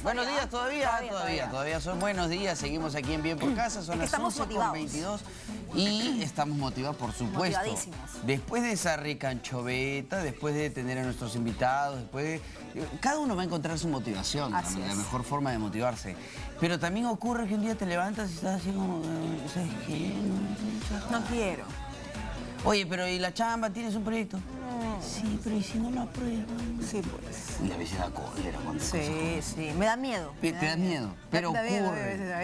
Buenos días todavía son buenos días. Seguimos aquí en Bien por Casa, son las 11:22 y estamos motivados, por supuesto. Después de esa ricanchoveta, después de tener a nuestros invitados, cada uno va a encontrar su motivación, la mejor forma de motivarse. Pero también ocurre que un día te levantas y estás así como, ¿sabes qué? No quiero. Oye, pero ¿y la chamba? ¿Tienes un proyecto? Sí, pero ¿y si no lo aprueban? Sí, pues. Y a veces da cólera cuando Sí, me da miedo. Te da miedo, pero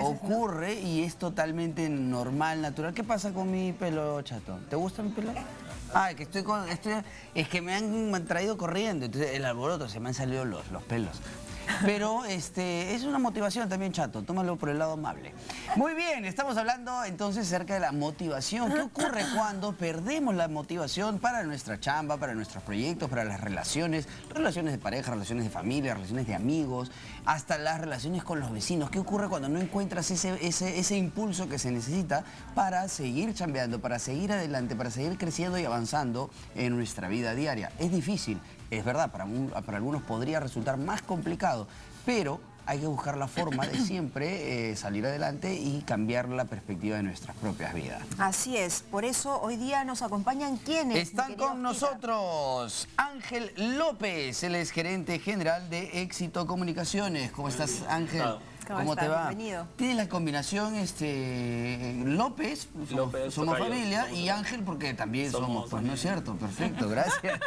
ocurre y es totalmente normal, natural. ¿Qué pasa con mi pelo chato? ¿Te gusta mi pelo? Ah, es que me han traído corriendo, entonces el alboroto, se me han salido los pelos. Pero es una motivación también, chato, tómalo por el lado amable. Muy bien, estamos hablando entonces acerca de la motivación. ¿Qué ocurre cuando perdemos la motivación para nuestra chamba, para nuestros proyectos, para las relaciones de pareja, relaciones de familia, relaciones de amigos, hasta las relaciones con los vecinos? ¿Qué ocurre cuando no encuentras ese impulso que se necesita para seguir chambeando, para seguir adelante, para seguir creciendo y avanzando en nuestra vida diaria? Es difícil. Es verdad, para algunos podría resultar más complicado, pero hay que buscar la forma de siempre salir adelante y cambiar la perspectiva de nuestras propias vidas. Así es, por eso hoy día nos acompañan quienes. Están con nosotros Ángel López, él es gerente general de Éxito Comunicaciones. ¿Cómo estás, Ángel? ¿Cómo te va? Bienvenido. Tienes la combinación López, somos familia, y Ángel porque también somos pues, ¿no es cierto? Perfecto, gracias.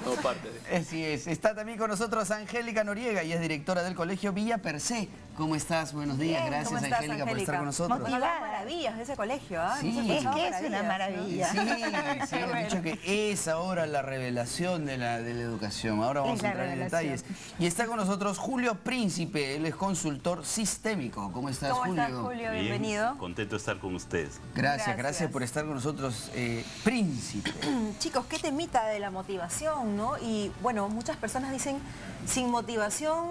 Somos parte de... Así es. Está también con nosotros Angélica Noriega, y es directora del Colegio Villa Persé. ¿Cómo estás? Buenos días. Bien, gracias, Angélica, por estar con nosotros. Motivada. Maravillas ese colegio, ¿ah? Sí. Es que es una maravilla. Sí, han dicho que es ahora la revelación de la educación. Ahora vamos a entrar en detalles. Y está con nosotros Julio Príncipe, él es consultor sistémico. ¿Cómo estás, Julio? ¿Cómo estás, Julio? Bien, bienvenido. contento de estar con ustedes. Gracias por estar con nosotros, Príncipe. Chicos, qué temita de la motivación, ¿no? Y bueno, muchas personas dicen, sin motivación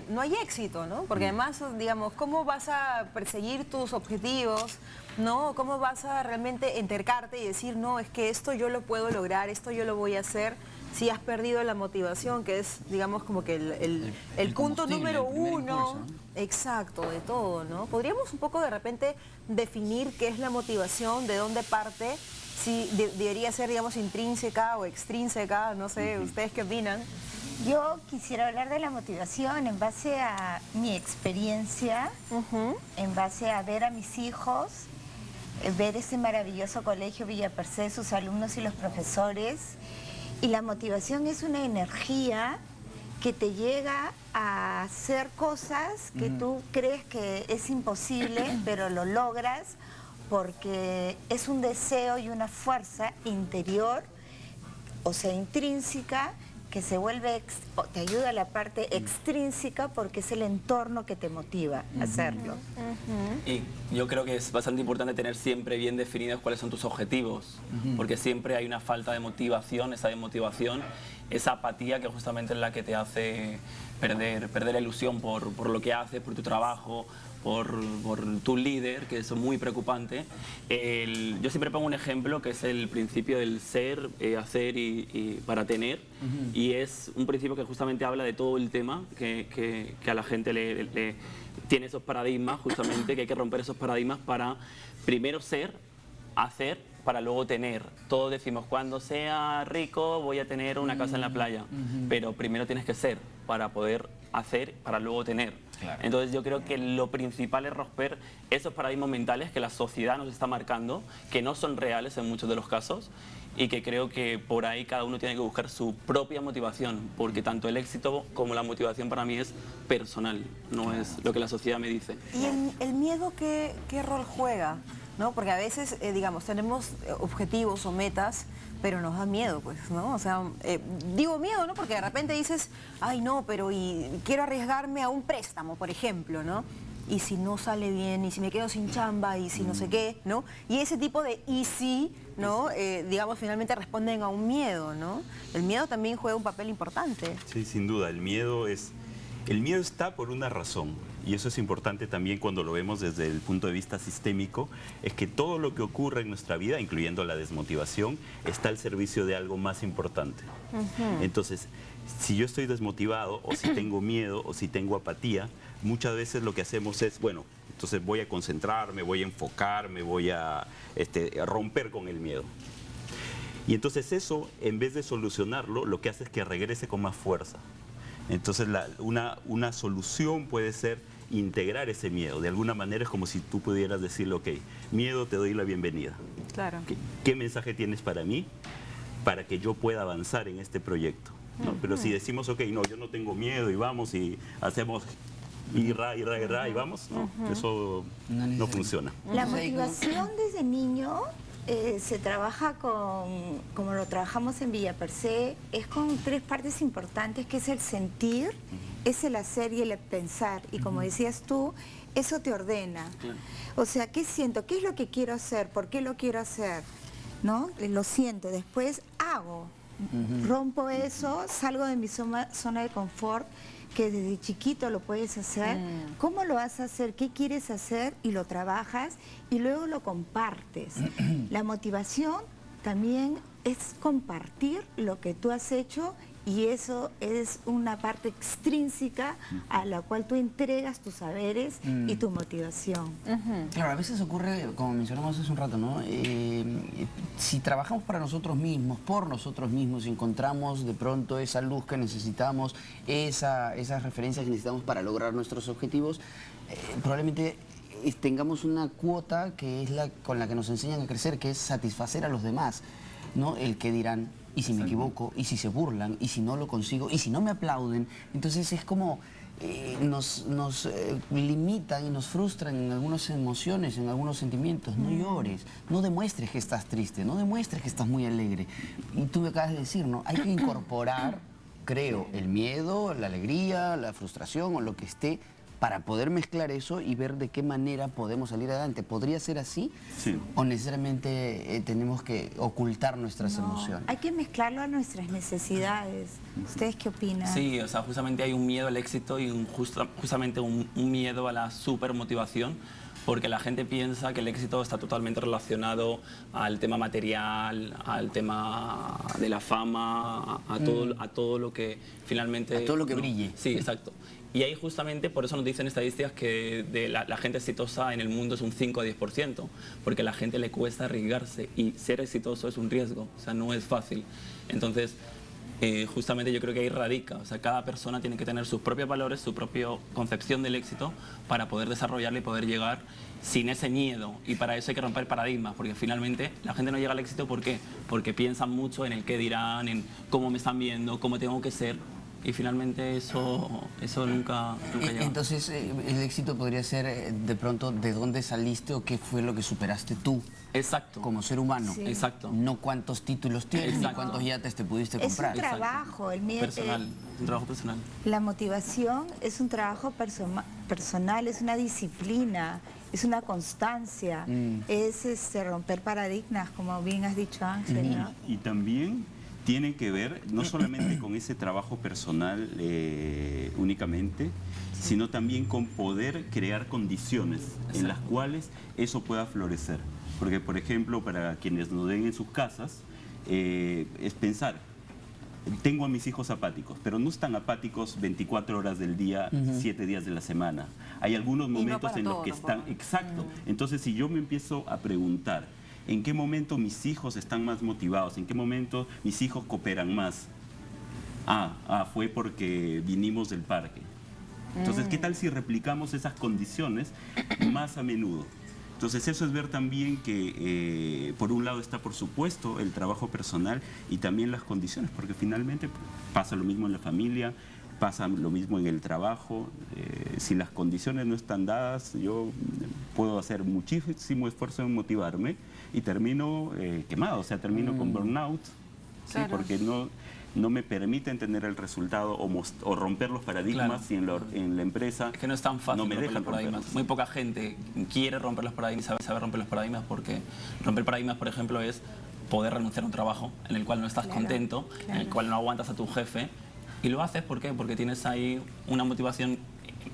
no hay éxito, ¿no? Porque además, digamos, ¿cómo vas a perseguir tus objetivos? ¿No? ¿Cómo vas a realmente entercarte y decir, no, es que esto yo lo puedo lograr, esto yo lo voy a hacer? Si has perdido la motivación, que es, digamos, como que el punto número uno, exacto, de todo, ¿no? ¿Podríamos un poco de repente definir qué es la motivación, de dónde parte? Si debería ser, digamos, intrínseca o extrínseca, no sé, ¿ustedes qué opinan? Yo quisiera hablar de la motivación en base a mi experiencia, en base a ver a mis hijos, ver ese maravilloso colegio Villa Persé, sus alumnos y los profesores. Y la motivación es una energía que te llega a hacer cosas que tú crees que es imposible, pero lo logras porque es un deseo y una fuerza interior, o sea, intrínseca, que se vuelve, te ayuda a la parte extrínseca porque es el entorno que te motiva a hacerlo. Y yo creo que es bastante importante tener siempre bien definidos cuáles son tus objetivos, porque siempre hay una falta de motivación, esa desmotivación, esa apatía que justamente es la que te hace perder la ilusión por lo que haces, por tu trabajo, por tu líder, que eso es muy preocupante. Yo siempre pongo un ejemplo que es el principio del ser, hacer y para tener, y es un principio que justamente habla de todo el tema, que a la gente le tiene esos paradigmas, justamente, que hay que romper esos paradigmas para primero ser, hacer, para luego tener. Todos decimos, cuando sea rico voy a tener una casa en la playa, pero primero tienes que ser para poder hacer, para luego tener. Claro. Entonces yo creo que lo principal es romper esos paradigmas mentales que la sociedad nos está marcando, que no son reales en muchos de los casos, y que creo que por ahí cada uno tiene que buscar su propia motivación, porque tanto el éxito como la motivación para mí es personal, no es lo que la sociedad me dice. ¿Y el miedo qué rol juega? ¿No? Porque a veces, digamos, tenemos objetivos o metas, pero nos da miedo, pues, ¿no? O sea, digo miedo, ¿no? Porque de repente dices, ay, no, pero quiero arriesgarme a un préstamo, por ejemplo, ¿no? Y si no sale bien, y si me quedo sin chamba, y si no sé qué, ¿no? Y ese tipo de y si, ¿no? Digamos, finalmente responden a un miedo, ¿no? El miedo también juega un papel importante. Sí, sin duda, el miedo es El miedo está por una razón, y eso es importante también cuando lo vemos desde el punto de vista sistémico, es que todo lo que ocurre en nuestra vida, incluyendo la desmotivación, está al servicio de algo más importante. Entonces, si yo estoy desmotivado, o si tengo miedo, o si tengo apatía, muchas veces lo que hacemos es, bueno, entonces voy a concentrarme, voy a enfocarme, voy a romper con el miedo. Y entonces eso, en vez de solucionarlo, lo que hace es que regrese con más fuerza. Entonces una solución puede ser integrar ese miedo. De alguna manera es como si tú pudieras decirle, ok, miedo, te doy la bienvenida. Claro. ¿Qué mensaje tienes para mí para que yo pueda avanzar en este proyecto? ¿No? Pero si decimos, ok, no, yo no tengo miedo y vamos y hacemos y vamos, no, eso no funciona. La motivación desde niño se trabaja como lo trabajamos en Villa Per Se, es con 3 partes importantes, que es el sentir, es el hacer y el pensar. Y como decías tú, eso te ordena. O sea, ¿qué siento? ¿Qué es lo que quiero hacer? ¿Por qué lo quiero hacer? ¿No? Lo siento, después hago. Rompo eso, salgo de mi zona de confort, que desde chiquito lo puedes hacer. ¿Cómo lo vas a hacer? ¿Qué quieres hacer? Y lo trabajas y luego lo compartes. La motivación también es compartir lo que tú has hecho, y eso es una parte extrínseca a la cual tú entregas tus saberes y tu motivación. Claro, a veces ocurre, como mencionamos hace un rato, ¿no? Si trabajamos para nosotros mismos, por nosotros mismos, y encontramos de pronto esa luz que necesitamos, esas referencias que necesitamos para lograr nuestros objetivos, probablemente tengamos una cuota que es la con la que nos enseñan a crecer, que es satisfacer a los demás, ¿no? El que dirán, y si me equivoco, y si se burlan, y si no lo consigo, y si no me aplauden. Entonces es como nos limitan y nos frustran en algunas emociones, en algunos sentimientos. No llores, no demuestres que estás triste, no demuestres que estás muy alegre. Y tú me acabas de decir, ¿no? Hay que incorporar, creo, el miedo, la alegría, la frustración o lo que esté, para poder mezclar eso y ver de qué manera podemos salir adelante. ¿Podría ser así? Sí. ¿O necesariamente tenemos que ocultar nuestras emociones? Hay que mezclarlo a nuestras necesidades. ¿Ustedes qué opinan? Sí, o sea, justamente hay un miedo al éxito y justamente un miedo a la supermotivación, porque la gente piensa que el éxito está totalmente relacionado al tema material, al tema de la fama, a todo lo que finalmente... A todo lo que brille. Sí, exacto. Y ahí justamente, por eso nos dicen estadísticas que la gente exitosa en el mundo es un 5 a 10%, porque a la gente le cuesta arriesgarse, y ser exitoso es un riesgo, o sea, no es fácil. Entonces, justamente yo creo que ahí radica, o sea, cada persona tiene que tener sus propios valores, su propia concepción del éxito para poder desarrollarle y poder llegar sin ese miedo, y para eso hay que romper paradigmas, porque finalmente la gente no llega al éxito, ¿por qué? Porque piensan mucho en el qué dirán, en cómo me están viendo, cómo tengo que ser, y finalmente eso nunca llega. Entonces, el éxito podría ser de pronto de dónde saliste o qué fue lo que superaste tú. Exacto. Como ser humano. Sí. Exacto. No cuántos títulos tienes, ni Exacto. cuántos yates te pudiste comprar. Es un trabajo, el miedo. Personal, un trabajo personal. La motivación es un trabajo personal, es una disciplina, es una constancia, es romper paradigmas, como bien has dicho, Ángel, ¿no? Y también tiene que ver no solamente con ese trabajo personal únicamente, sino también con poder crear condiciones en las cuales eso pueda florecer. Porque, por ejemplo, para quienes nos ven en sus casas, es pensar, tengo a mis hijos apáticos, pero no están apáticos 24 horas del día, 7 días de la semana. Hay algunos momentos en los que están... Exacto. Entonces, si yo me empiezo a preguntar, ¿en qué momento mis hijos están más motivados? ¿En qué momento mis hijos cooperan más? Fue porque vinimos del parque. Entonces, ¿qué tal si replicamos esas condiciones más a menudo? Entonces, eso es ver también que, por un lado está, por supuesto, el trabajo personal y también las condiciones, porque finalmente pasa lo mismo en la familia, pasa lo mismo en el trabajo. Si las condiciones no están dadas, yo puedo hacer muchísimo esfuerzo en motivarme y termino quemado, o sea, termino con burnout, ¿sí? Claro. Porque no me permiten tener el resultado o romper los paradigmas. Claro. Si en la empresa Es que no es tan fácil no me romper dejan los paradigmas. romperlos. Muy poca gente quiere romper los paradigmas y sabe romper los paradigmas, porque romper paradigmas, por ejemplo, es poder renunciar a un trabajo en el cual no estás contento, en el cual no aguantas a tu jefe, Y lo haces, ¿por qué? Porque tienes ahí una motivación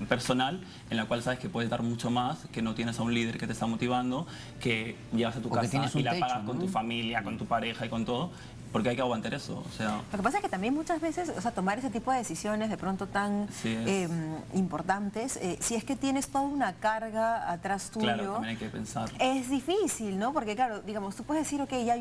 personal en la cual sabes que puedes dar mucho más, que no tienes a un líder que te está motivando, que llegas a tu casa y la pagas con tu familia, con tu pareja y con todo, porque hay que aguantar eso. O sea, lo que pasa es que también muchas veces, o sea, tomar ese tipo de decisiones de pronto tan importantes, si es que tienes toda una carga atrás tuyo, claro, también hay que pensar. Es difícil, ¿no? Porque claro, digamos, tú puedes decir, ok, ya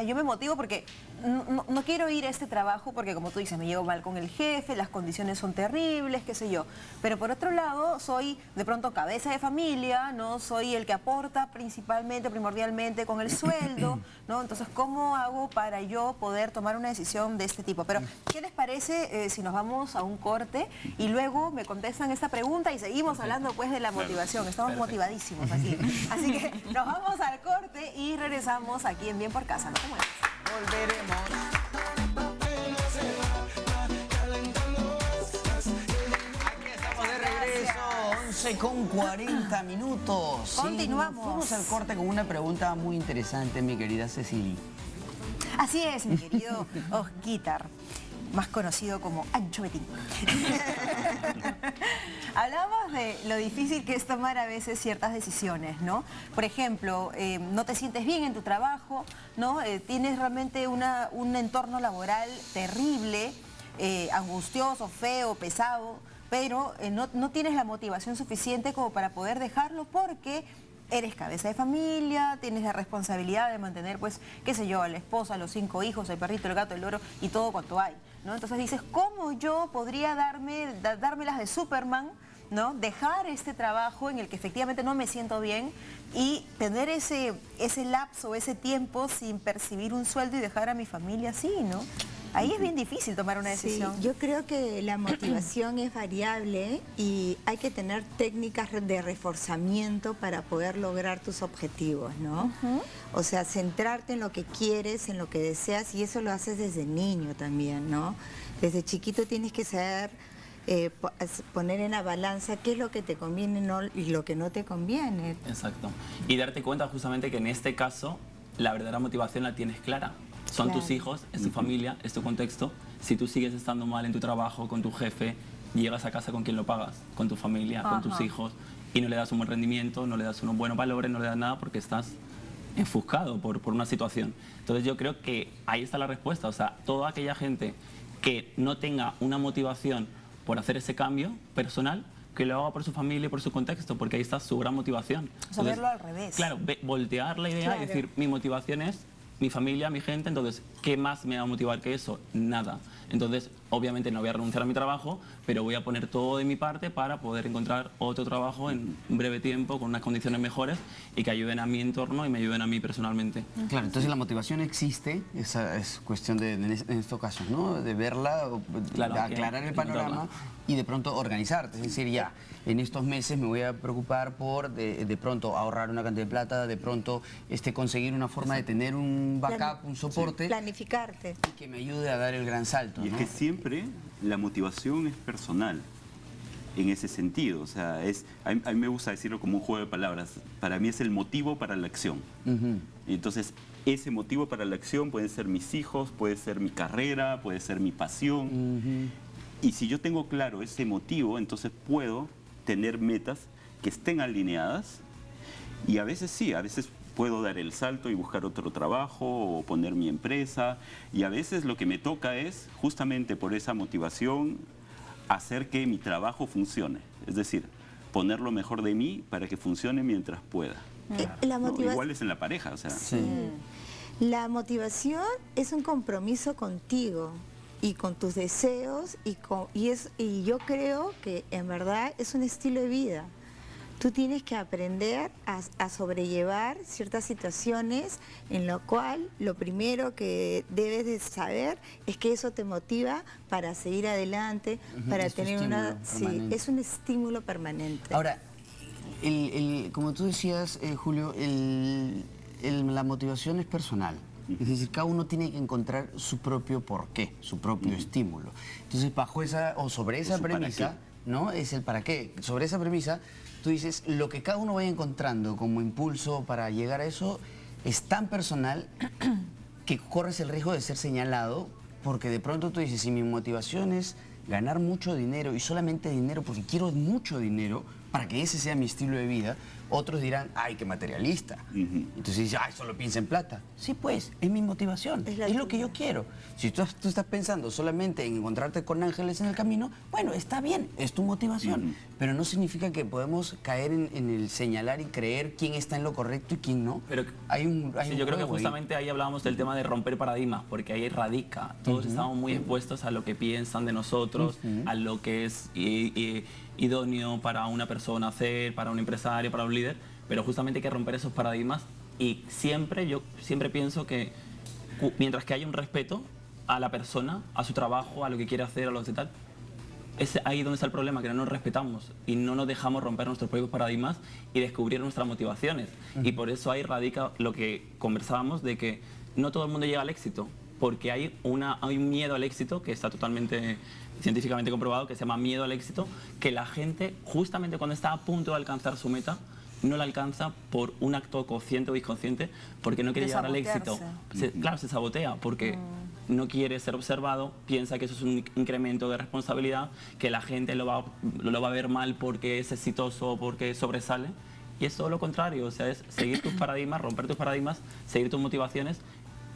yo me motivo porque no quiero ir a este trabajo porque, como tú dices, me llevo mal con el jefe, las condiciones son terribles, qué sé yo. Pero por otro lado, soy de pronto cabeza de familia, ¿no? Soy el que aporta principalmente, primordialmente con el sueldo, ¿no? Entonces, ¿cómo hago para yo poder tomar una decisión de este tipo? Pero, ¿qué les parece si nos vamos a un corte y luego me contestan esta pregunta y seguimos hablando pues de la motivación? Estamos motivadísimos aquí. Así que nos vamos al corte y regresamos aquí en Bien por Casa. No te muevas. Volveremos. Aquí estamos de regreso, 11:40 minutos. Continuamos. Sí, fuimos al corte con una pregunta muy interesante, mi querida Cecilia. Así es, mi querido Osquitar, más conocido como Ancho Betín. Hablamos de lo difícil que es tomar a veces ciertas decisiones, ¿no? Por ejemplo, no te sientes bien en tu trabajo, ¿no? Tienes realmente un entorno laboral terrible, angustioso, feo, pesado, pero no tienes la motivación suficiente como para poder dejarlo porque eres cabeza de familia, tienes la responsabilidad de mantener, pues, qué sé yo, a la esposa, a los 5 hijos, el perrito, el gato, el loro y todo cuanto hay, ¿no? Entonces dices, ¿cómo yo podría dármelas de Superman, ¿no? Dejar este trabajo en el que efectivamente no me siento bien y tener ese lapso, ese tiempo sin percibir un sueldo y dejar a mi familia así, ¿no? Ahí es bien difícil tomar una decisión. Sí, yo creo que la motivación es variable y hay que tener técnicas de reforzamiento para poder lograr tus objetivos, ¿no? O sea, centrarte en lo que quieres, en lo que deseas, y eso lo haces desde niño también, ¿no? Desde chiquito tienes que saber poner en la balanza qué es lo que te conviene y lo que no te conviene. Exacto. Y darte cuenta justamente que en este caso la verdadera motivación la tienes clara. Son tus hijos, es tu familia, es tu contexto. Si tú sigues estando mal en tu trabajo, con tu jefe, llegas a casa ¿con quién lo pagas? Con tu familia, con tus hijos, y no le das un buen rendimiento, no le das unos buenos valores, no le das nada porque estás enfuscado por una situación. Entonces yo creo que ahí está la respuesta. O sea, toda aquella gente que no tenga una motivación por hacer ese cambio personal, que lo haga por su familia y por su contexto, porque ahí está su gran motivación. O sea, verlo al revés. Claro, voltear la idea y decir, mi motivación es mi familia, mi gente, entonces, ¿qué más me va a motivar que eso? Nada. Entonces, obviamente no voy a renunciar a mi trabajo, pero voy a poner todo de mi parte para poder encontrar otro trabajo en un breve tiempo, con unas condiciones mejores y que ayuden a mi entorno y me ayuden a mí personalmente. Claro, entonces la motivación existe, esa es cuestión de, en estos casos, ¿no? De verla, claro, de aclarar el panorama y de pronto organizarte. Es decir, ya, en estos meses me voy a preocupar por de pronto ahorrar una cantidad de plata, de pronto conseguir una forma de tener un backup, un soporte. Planificarte. Y que me ayude a dar el gran salto, Y es ¿no? que siempre la motivación es personal en ese sentido. O sea, a mí me gusta decirlo como un juego de palabras. Para mí es el motivo para la acción. Entonces, ese motivo para la acción pueden ser mis hijos, puede ser mi carrera, puede ser mi pasión. Y si yo tengo claro ese motivo, entonces puedo tener metas que estén alineadas. Y a veces sí, a veces puedo dar el salto y buscar otro trabajo o poner mi empresa. Y a veces lo que me toca es, justamente por esa motivación, hacer que mi trabajo funcione. Es decir, poner lo mejor de mí para que funcione mientras pueda. ¿No? Igual es en la pareja, o sea. La motivación es un compromiso contigo y con tus deseos y yo creo que en verdad es un estilo de vida. Tú tienes que aprender a sobrellevar ciertas situaciones en lo cual lo primero que debes de saber es que eso te motiva para seguir adelante, para tener es un estímulo permanente. Ahora, como tú decías, Julio, la motivación es personal. Es decir, cada uno tiene que encontrar su propio porqué, su propio estímulo. Entonces, bajo esa o sobre esa premisa, ¿no? Es el para qué. Sobre esa premisa, tú dices, lo que cada uno vaya encontrando como impulso para llegar a eso es tan personal que corres el riesgo de ser señalado porque de pronto tú dices, si mi motivación es ganar mucho dinero y solamente dinero porque quiero mucho dinero para que ese sea mi estilo de vida, otros dirán, ay, qué materialista. Entonces dices, ay, solo piensa en plata. Sí, pues, es mi motivación, es lo que yo quiero. Si tú estás pensando solamente en encontrarte con ángeles en el camino, bueno, está bien, es tu motivación. Pero no significa que podemos caer en el señalar y creer quién está en lo correcto y quién no. Pero yo creo que justamente ahí hablábamos del tema de romper paradigmas, porque ahí radica. Todos estamos muy expuestos a lo que piensan de nosotros, a lo que es idóneo para una persona hacer, para un empresario, para un líder, pero justamente hay que romper esos paradigmas y yo siempre pienso que mientras que haya un respeto a la persona, a su trabajo, a lo que quiere hacer, a lo que tal, es ahí donde está el problema, que no nos respetamos y no nos dejamos romper nuestros propios paradigmas y descubrir nuestras motivaciones. Y por eso ahí radica lo que conversábamos de que no todo el mundo llega al éxito, porque hay un miedo al éxito que está totalmente científicamente comprobado, que se llama miedo al éxito, que la gente justamente cuando está a punto de alcanzar su meta no la alcanza por un acto consciente o inconsciente, porque no quiere llegar al éxito. Claro, se sabotea porque no quiere ser observado, piensa que eso es un incremento de responsabilidad, que la gente lo va a ver mal porque es exitoso o porque sobresale, y es todo lo contrario, o sea, es seguir tus paradigmas, romper tus paradigmas, seguir tus motivaciones,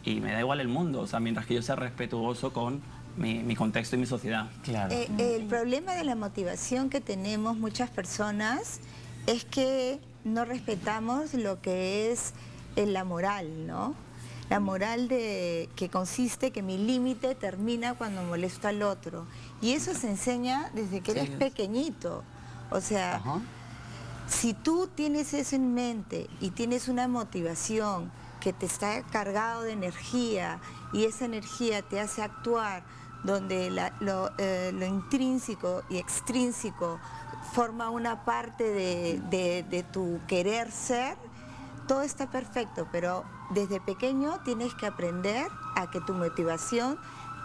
y me da igual el mundo, o sea, mientras que yo sea respetuoso con mi contexto y mi sociedad. Claro. El problema de la motivación que tenemos muchas personas es que no respetamos lo que es la moral, ¿no? La moral que consiste que mi límite termina cuando molesto al otro. Y eso se enseña desde que eres pequeñito. O sea, si tú tienes eso en mente y tienes una motivación que te está cargado de energía y esa energía te hace actuar donde lo intrínseco y extrínseco forma una parte de tu querer ser, todo está perfecto, pero desde pequeño tienes que aprender a que tu motivación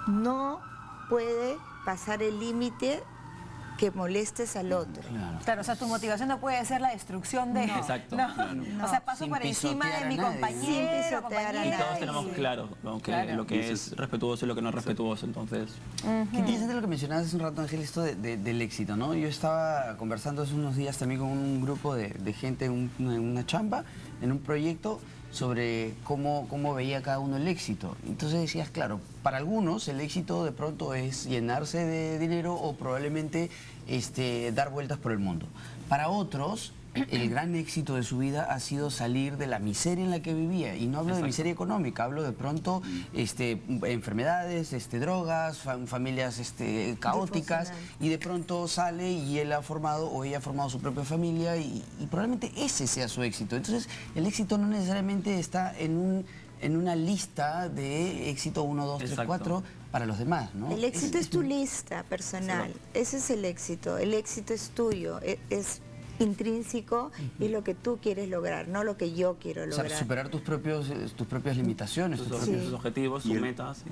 no puede pasar el límite que molestes al otro. Claro, o sea, tu motivación no puede ser la destrucción de... Exacto. O sea, paso por encima de mi compañero, Y todos tenemos claro lo que es respetuoso y lo que no es respetuoso, entonces... Qué interesante lo que mencionabas hace un rato, Ángel, esto del éxito, ¿no? Yo estaba conversando hace unos días también con un grupo de gente en una chamba, en un proyecto, sobre cómo veía cada uno el éxito. Entonces decías, claro, para algunos el éxito de pronto es llenarse de dinero o probablemente dar vueltas por el mundo. Para otros, el gran éxito de su vida ha sido salir de la miseria en la que vivía. Y no hablo de miseria económica, hablo de pronto enfermedades, drogas, familias caóticas. Y de pronto sale y él ha formado o ella ha formado su propia familia y probablemente ese sea su éxito. Entonces, el éxito no necesariamente está en una lista de éxito 1, 2, 3, 4 para los demás, ¿no? El éxito es tu lista personal. Ese es el éxito. El éxito es tuyo. Es intrínseco y es lo que tú quieres lograr, no lo que yo quiero lograr. O sea, superar tus propias limitaciones. Tus objetivos, tus metas.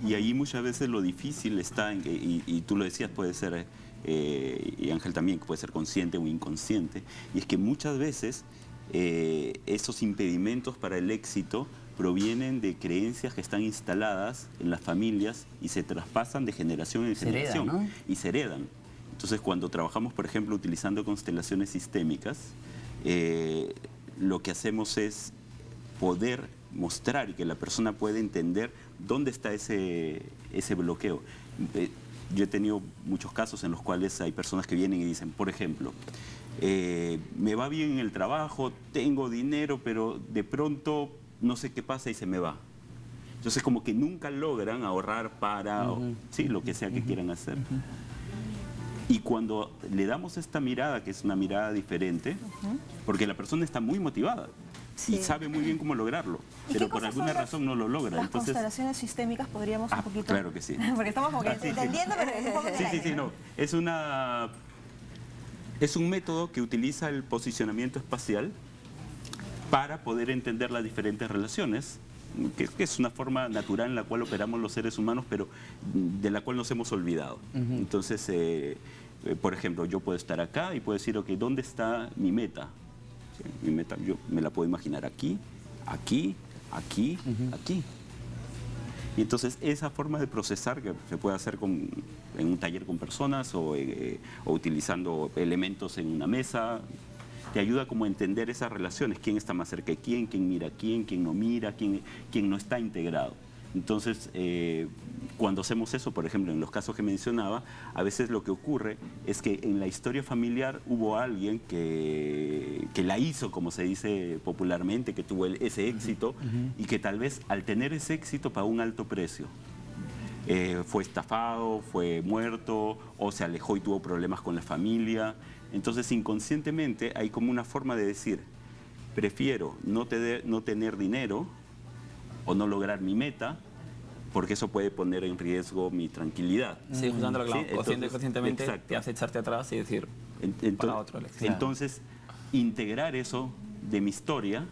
Y ahí muchas veces lo difícil está en que, y tú lo decías, puede ser, y Ángel también, puede ser consciente o inconsciente, y es que muchas veces esos impedimentos para el éxito provienen de creencias que están instaladas en las familias y se traspasan de generación en generación, ¿no? Y se heredan. Entonces, cuando trabajamos, por ejemplo, utilizando constelaciones sistémicas, lo que hacemos es poder mostrar y que la persona pueda entender dónde está ese bloqueo. Yo he tenido muchos casos en los cuales hay personas que vienen y dicen, por ejemplo, me va bien en el trabajo, tengo dinero, pero de pronto no sé qué pasa y se me va. Entonces, como que nunca logran ahorrar para lo que sea que quieran hacer. Y cuando le damos esta mirada, que es una mirada diferente, porque la persona está muy motivada y sabe muy bien cómo lograrlo, pero por alguna razón no lo logra. Las constelaciones sistémicas podríamos un poquito... Claro que sí. Porque estamos como que entendiendo, pero es un poco Es un método que utiliza el posicionamiento espacial para poder entender las diferentes relaciones, que es una forma natural en la cual operamos los seres humanos, pero de la cual nos hemos olvidado. Entonces, por ejemplo, yo puedo estar acá y puedo decir, ok, ¿dónde está mi meta? ¿Sí? Mi meta, yo me la puedo imaginar aquí, aquí, aquí, aquí. Y entonces esa forma de procesar que se puede hacer en un taller con personas o utilizando elementos en una mesa, te ayuda como a entender esas relaciones, quién está más cerca de quién mira a quién no mira, quién no está integrado. Entonces, cuando hacemos eso, por ejemplo, en los casos que mencionaba, a veces lo que ocurre es que en la historia familiar hubo alguien que la hizo, como se dice popularmente, que tuvo ese éxito y que tal vez al tener ese éxito pagó un alto precio. Fue estafado, fue muerto o se alejó y tuvo problemas con la familia. Entonces, inconscientemente hay como una forma de decir, prefiero no tener dinero o no lograr mi meta, porque eso puede poner en riesgo mi tranquilidad. Sí, justamente lo que hablamos, consciente y conscientemente exacto. te hace echarte atrás y decir, para otro elección. Entonces, integrar eso de mi historia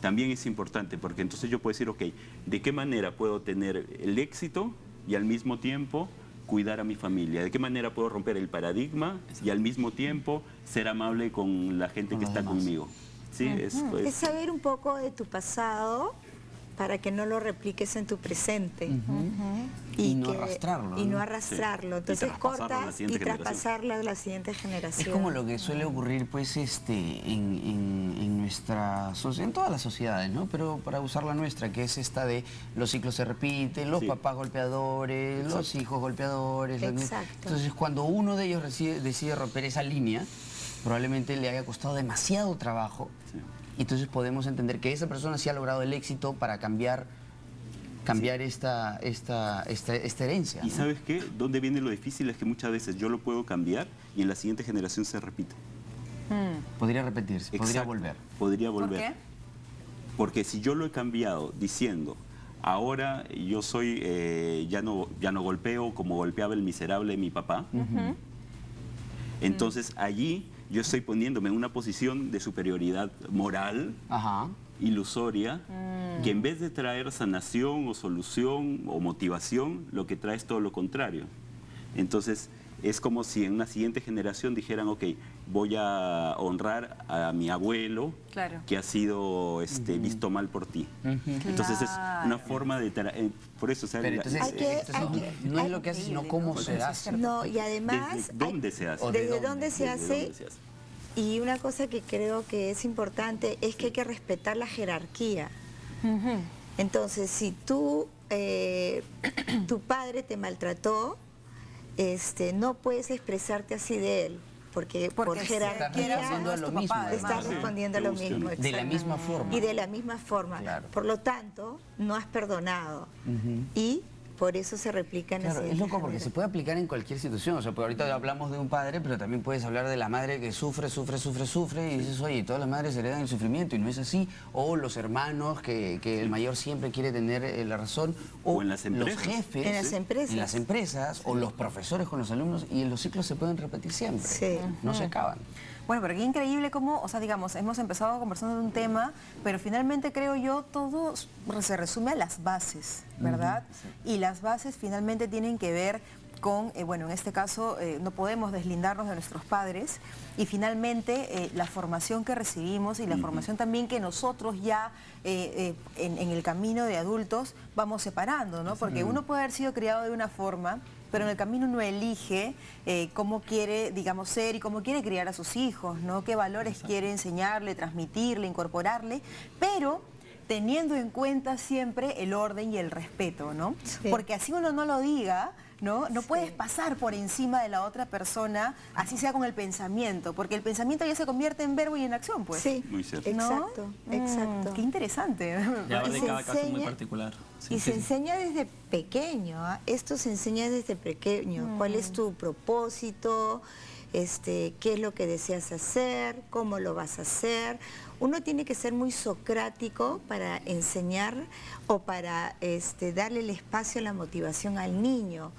también es importante, porque entonces yo puedo decir, ok, ¿de qué manera puedo tener el éxito y al mismo tiempo cuidar a mi familia? ¿De qué manera puedo romper el paradigma y al mismo tiempo ser amable con la gente que está conmigo? ¿Sí? Es saber un poco de tu pasado para que no lo repliques en tu presente. Y no arrastrarlo. Y no arrastrarlo. Sí. Entonces cortas y traspasarlo a la siguiente generación. Es como lo que suele ocurrir pues en nuestra sociedad, en todas las sociedades, ¿no? Pero para usar la nuestra, que es esta de los ciclos se repiten, los papás golpeadores, los hijos golpeadores. Exacto. Entonces cuando uno de ellos decide romper esa línea, probablemente le haya costado demasiado trabajo. Sí. Entonces podemos entender que esa persona sí ha logrado el éxito para cambiar esta herencia. ¿Y sabes qué? ¿Dónde viene lo difícil? Es que muchas veces yo lo puedo cambiar y en la siguiente generación se repite. Podría repetirse, podría Exacto. volver. Podría volver. ¿Por qué? Porque si yo lo he cambiado diciendo, ahora yo soy, ya no golpeo como golpeaba el miserable mi papá, entonces allí yo estoy poniéndome en una posición de superioridad moral, ilusoria, que en vez de traer sanación o solución o motivación, lo que trae es todo lo contrario. Entonces, es como si en una siguiente generación dijeran, ok, voy a honrar a mi abuelo, que ha sido visto mal por ti. Entonces, es una forma de... por eso, o sea, pero entonces, no es lo que hace, sino cómo se hace. No, y además... ¿Desde dónde se hace? ¿Desde dónde se hace? Y una cosa que creo que es importante es que hay que respetar la jerarquía. Entonces, si tu padre te maltrató, no puedes expresarte así de él, porque por jerarquía estás respondiendo a lo mismo. De la misma forma. Y de la misma forma. Claro. Por lo tanto, no has perdonado. Y por eso se replica en Claro, es loco porque se puede aplicar en cualquier situación. O sea, porque ahorita hablamos de un padre, pero también puedes hablar de la madre que sufre, y dices, oye, todas las madres heredan el sufrimiento y no es así. O los hermanos que el mayor siempre quiere tener la razón. O en las empresas. Los jefes. En las empresas. En las empresas. O los profesores con los alumnos. Y los ciclos se pueden repetir siempre. No se acaban. Bueno, pero qué increíble cómo, o sea, digamos, hemos empezado conversando de un tema, pero finalmente creo yo todo se resume a las bases, ¿verdad? Y las bases finalmente tienen que ver con, bueno, en este caso no podemos deslindarnos de nuestros padres y finalmente la formación que recibimos y la formación también que nosotros ya en el camino de adultos vamos separando, ¿no? Porque uno puede haber sido criado de una forma, pero en el camino uno elige cómo quiere, digamos, ser y cómo quiere criar a sus hijos, ¿no? Qué valores quiere enseñarle, transmitirle, incorporarle, pero teniendo en cuenta siempre el orden y el respeto, ¿no? Porque así uno no lo diga, ¿no? No puedes pasar por encima de la otra persona, así sea con el pensamiento, porque el pensamiento ya se convierte en verbo y en acción, pues. Sí, muy cierto. Exacto, exacto. Qué interesante. Y ahora de cada caso muy particular. Y se enseña desde pequeño, esto se enseña desde pequeño. ¿Cuál es tu propósito? ¿Qué es lo que deseas hacer? ¿Cómo lo vas a hacer? Uno tiene que ser muy socrático para enseñar o para darle el espacio a la motivación al niño,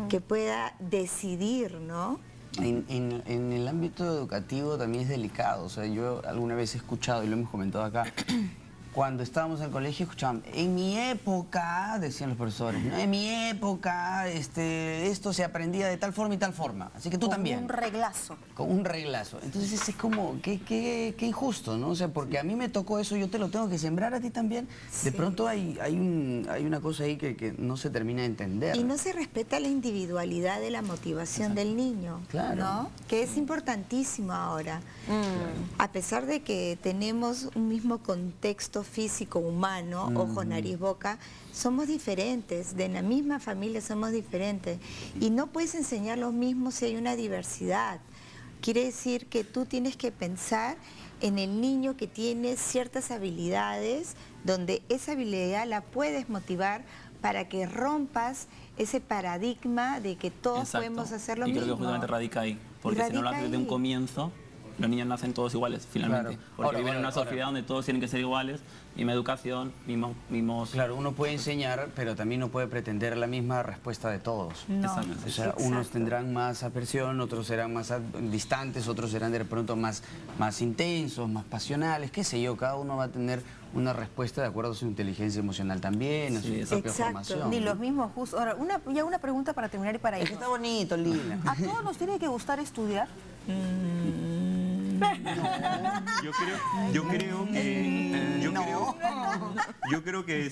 que pueda decidir, ¿no? En el ámbito educativo también es delicado. O sea, yo alguna vez he escuchado, y lo hemos comentado acá, cuando estábamos en el colegio escuchaban, en mi época, decían los profesores, ¿no? En mi época esto se aprendía de tal forma y tal forma, así que tú también. Con un reglazo. Con un reglazo. Entonces es como, qué injusto, ¿no? O sea, porque a mí me tocó eso, yo te lo tengo que sembrar a ti también. Sí. De pronto hay una cosa ahí que no se termina de entender. Y no se respeta la individualidad de la motivación del niño, Claro. ¿no? Que es importantísimo ahora. A pesar de que tenemos un mismo contexto físico humano, ojo, nariz, boca, somos diferentes, de la misma familia somos diferentes. Y no puedes enseñar lo mismo si hay una diversidad. Quiere decir que tú tienes que pensar en el niño que tiene ciertas habilidades, donde esa habilidad la puedes motivar para que rompas ese paradigma de que todos Exacto. podemos hacer lo y mismo. creo que justamente radica ahí, porque si no lo Radica haces desde un ahí. comienzo, los niños nacen todos iguales, finalmente. Claro. Porque viven en una sociedad donde todos tienen que ser iguales, misma educación, mismos... Claro, uno puede enseñar, pero también no puede pretender la misma respuesta de todos. No, Exacto. O sea, unos tendrán más aversión, otros serán más distantes, otros serán de pronto más intensos, más pasionales, qué sé yo, cada uno va a tener una respuesta de acuerdo a su inteligencia emocional también, a su Sí, propia exacto. formación. Ni los mismos justos. Ahora, una pregunta para terminar y para Es ir. que está bonito, Lila. ¿A todos nos tiene que gustar estudiar? Yo creo que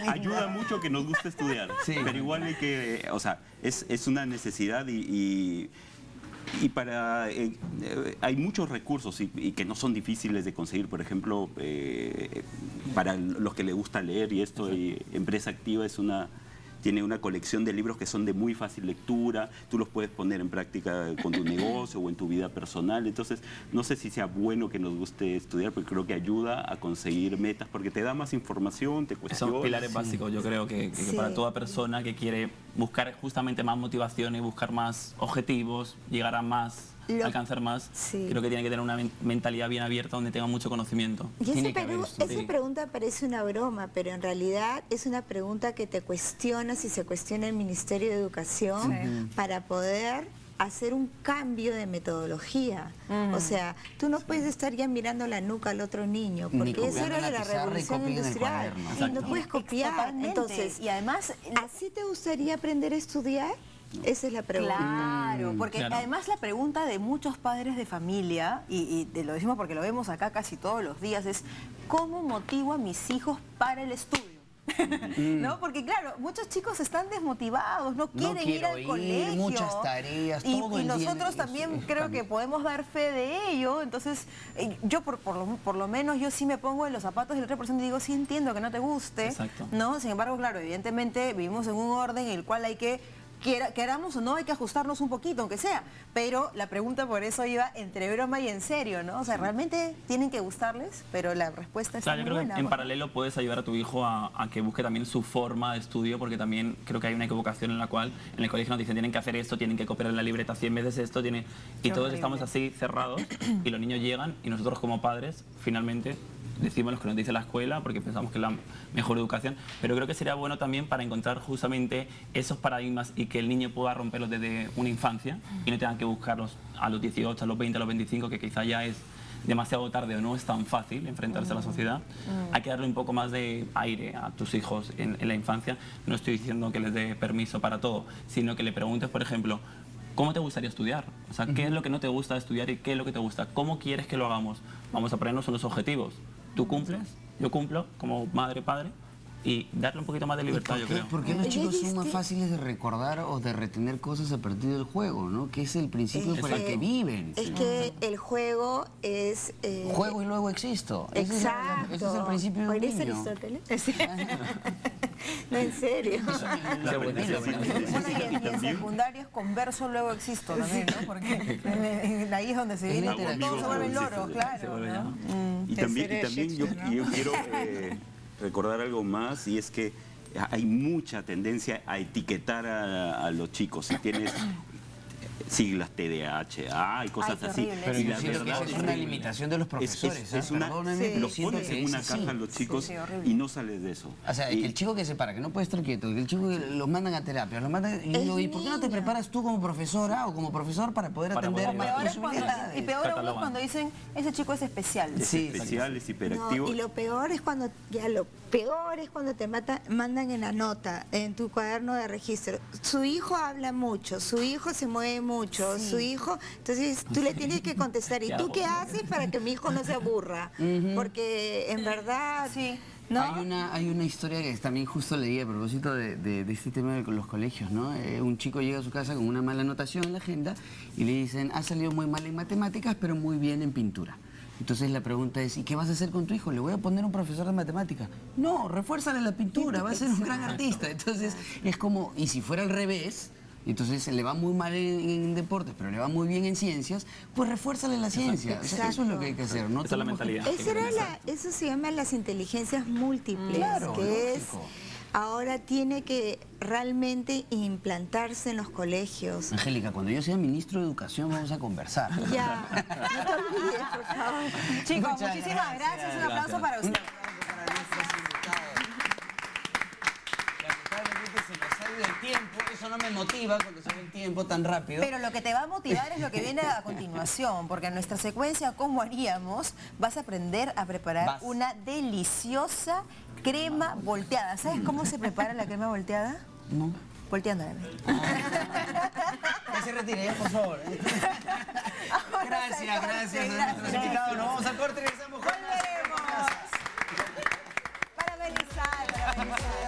ayuda mucho que nos guste estudiar, Sí. pero igual hay que, o sea, es una necesidad y para hay muchos recursos y que no son difíciles de conseguir. Por ejemplo, para los que les gusta leer y esto, Empresa Activa tiene una colección de libros que son de muy fácil lectura, tú los puedes poner en práctica con tu negocio o en tu vida personal. Entonces, no sé si sea bueno que nos guste estudiar, porque creo que ayuda a conseguir metas, porque te da más información, te cuestiona. Son pilares básicos, yo creo que Sí. para toda persona que quiere buscar justamente más motivación y buscar más objetivos, llegar a más, alcanzar más, Sí. creo que tiene que tener una mentalidad bien abierta donde tenga mucho conocimiento. Y Tiene que haber esto. esa Sí. pregunta parece una broma, pero en realidad es una pregunta que te cuestiona si se cuestiona el Ministerio de Educación para poder hacer un cambio de metodología. O sea, tú no puedes estar ya mirando la nuca al otro niño, Ni porque eso copiando era en la de la pizarra y revolución copien en el industrial. cuaderno. Y Exacto. no puedes copiar. Totalmente. Entonces, Y además, ¿así te gustaría aprender a estudiar? Esa es la pregunta. claro, porque Claro. además la pregunta de muchos padres de familia, y te lo decimos porque lo vemos acá casi todos los días, es ¿cómo motivo a mis hijos para el estudio? ¿No? Porque claro, muchos chicos están desmotivados, no quieren ir quiero al ir, colegio. muchas tareas, todo y el día nosotros es también creo cambio. que podemos dar fe de ello. Entonces, yo por lo menos yo sí me pongo en los zapatos del otra persona y digo, sí entiendo que no te guste. Exacto. ¿No? Sin embargo, claro, evidentemente vivimos en un orden en el cual hay que queramos o no, hay que ajustarnos un poquito, aunque sea. Pero la pregunta por eso iba entre broma y en serio, ¿no? O sea, realmente tienen que gustarles, pero la respuesta está Claro, yo muy creo buena. que en porque- paralelo puedes ayudar a tu hijo a que busque también su forma de estudio, porque también creo que hay una equivocación en la cual en el colegio nos dicen tienen que hacer esto, tienen que copiar en la libreta 100 veces esto, y Qué todos horrible. estamos así cerrados y los niños llegan y nosotros como padres finalmente decimos lo que nos dice la escuela porque pensamos que es la mejor educación, pero creo que sería bueno también para encontrar justamente esos paradigmas y que el niño pueda romperlos desde una infancia y no tengan que buscarlos a los 18, a los 20, a los 25, que quizá ya es demasiado tarde o no es tan fácil enfrentarse a la sociedad. Hay que darle un poco más de aire a tus hijos en la infancia. No estoy diciendo que les dé permiso para todo, sino que le preguntes, por ejemplo, ¿cómo te gustaría estudiar? O sea, ¿qué es lo que no te gusta de estudiar y qué es lo que te gusta? ¿Cómo quieres que lo hagamos? Vamos a ponernos unos objetivos. ¿Tú cumples? Yo cumplo como madre, padre. Y darle un poquito más de libertad, yo creo. ¿Por qué los Yo chicos son viste- más fáciles de recordar o de retener cosas a partir del juego, ¿no? Que es el principio por el que viven. Es que el juego es... Juego y luego existo. Ese es Exacto. ese es el principio de un ¿Eres niño. Aristóteles? Sí. No, en serio. La aprendizaje. Bueno, y en secundaria es converso, luego existo también, ¿no? Porque ahí es donde se viene, Hago todos se amigos, vuelven sí, loros, sí, claro. se vuelve ¿no? Y también yo quiero recordar algo más, y es que hay mucha tendencia a etiquetar a los chicos. Si tienes siglas TDAH y cosas Ay, qué así. horrible. Pero Y yo la siento que verdad esa es una limitación de los profesores. es una, Perdónenme, pero los siento pones que en es una así. caja a los chicos Sí, horrible. y no sales de eso. O sea, Y- que el chico que se para, que no puede estar quieto, que el chico que los mandan a terapia, los mandan... Y yo digo, ¿y por qué no te preparas tú como profesora o como profesor para poder Para atender poder más Peor es tus cuando, habilidades? y peor aún es Catalogan. cuando dicen, ese chico es especial. Es Sí, especial, es No, hiperactivo. y lo peor es cuando te mandan en la nota, en tu cuaderno de registro. Su hijo habla mucho, su hijo se mueve mucho, su hijo... Entonces tú le tienes que contestar, ¿y tú qué haces para que mi hijo no se aburra? Porque en verdad... Sí. ¿no? Hay una historia que también justo leí a propósito de este tema de los colegios, ¿no? Un chico llega a su casa con una mala anotación en la agenda y le dicen, ha salido muy mal en matemáticas, pero muy bien en pintura. Entonces la pregunta es, ¿y qué vas a hacer con tu hijo? ¿Le voy a poner un profesor de matemáticas? No, refuérzale la pintura, va a ser un gran artista. Entonces es como, y si fuera al revés... Entonces le va muy mal en deportes, pero le va muy bien en ciencias, pues refuérzale la ciencia. O sea, eso es lo que hay que hacer, ¿no? Esa es la Tenemos que- mentalidad. Eso se llama las inteligencias múltiples, Claro, que lógico. ahora tiene que realmente implantarse en los colegios. Angélica, cuando yo sea ministro de Educación vamos a conversar. Ya, no te olvides, por favor. Chicos, Muchas muchísimas gracias. Un aplauso para ustedes. Lamentablemente se nos ha ido el tiempo, eso no me motiva cuando se ve el tiempo tan rápido. Pero lo que te va a motivar es lo que viene a continuación, porque en nuestra secuencia ¿Cómo haríamos? Vas a aprender a preparar Vas. una deliciosa crema volteada. ¿Sabes cómo se prepara la crema volteada? No. Volteándola. Que se retire, por favor. Gracias, gracias a nuestros invitados. Nos vamos al corte y regresamos con más. Volveremos. Para Belisandra.